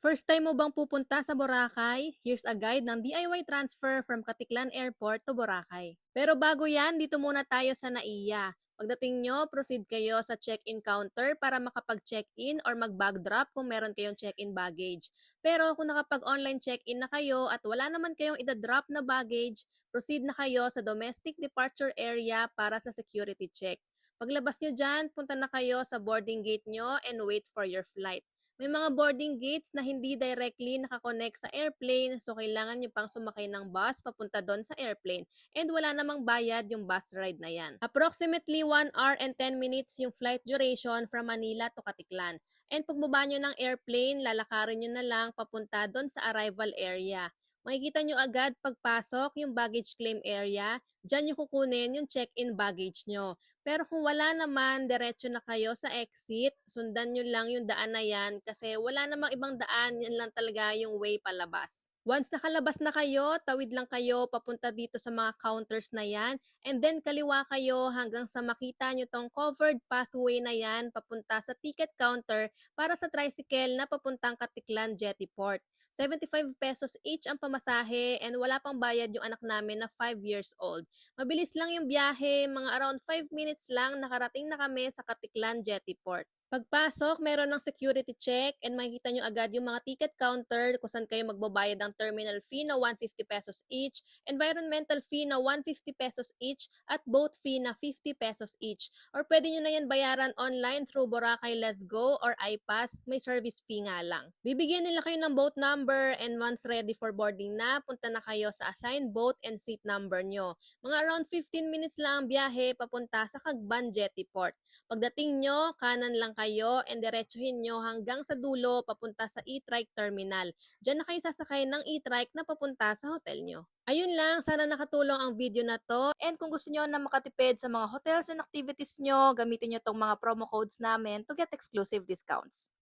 First time mo bang pupunta sa Boracay? Here's a guide ng DIY transfer from Katiklan Airport to Boracay. Pero bago yan, dito muna tayo sa NAIA. Pagdating nyo, proceed kayo sa check-in counter para makapag-check-in or mag-bag drop kung meron kayong check-in baggage. Pero kung nakapag-online check-in na kayo at wala naman kayong ida-drop na baggage, proceed na kayo sa domestic departure area para sa security check. Paglabas nyo dyan, punta na kayo sa boarding gate nyo and wait for your flight. May mga boarding gates na hindi directly nakakonect sa airplane, so kailangan nyo pang sumakay ng bus papunta doon sa airplane, and wala namang bayad yung bus ride na yan. Approximately 1 hour and 10 minutes yung flight duration from Manila to Katiklan. And pagbaba nyo ng airplane, lalakarin nyo na lang papunta doon sa arrival area. Makikita nyo agad pagpasok yung baggage claim area, dyan nyo kukunin yung check-in baggage nyo. Pero kung wala naman, diretso na kayo sa exit, sundan nyo lang yung daan na yan kasi wala namang ibang daan, yan lang talaga yung way palabas. Once nakalabas na kayo, tawid lang kayo papunta dito sa mga counters na yan, and then kaliwa kayo hanggang sa makita nyo tong covered pathway na yan papunta sa ticket counter para sa tricycle na papuntang Katiklan Jetty Port. 75 pesos each ang pamasahe and wala pang bayad yung anak namin na 5 years old. Mabilis lang yung biyahe, mga around 5 minutes lang nakarating na kami sa Katiklan Jetty Port. Pagpasok, meron ng security check and makikita nyo agad yung mga ticket counter kung saan kayo magbabayad ng terminal fee na 150 pesos each, environmental fee na 150 pesos each, at boat fee na 50 pesos each. Or pwede nyo na yan bayaran online through Boracay Let's Go or iPass, may service fee nga lang. Bibigyan nila kayo ng boat number and once ready for boarding na, punta na kayo sa assigned boat and seat number nyo. Mga around 15 minutes lang ang biyahe papunta sa Cagban Jetty Port. Pagdating nyo, kanan lang kayo and diretsuhin nyo hanggang sa dulo papunta sa e-trike terminal. Diyan na kayo sasakay ng e-trike na papunta sa hotel nyo. Ayun lang, sana nakatulong ang video na to. And kung gusto nyo na makatipid sa mga hotels and activities nyo, gamitin nyo tong mga promo codes namin to get exclusive discounts.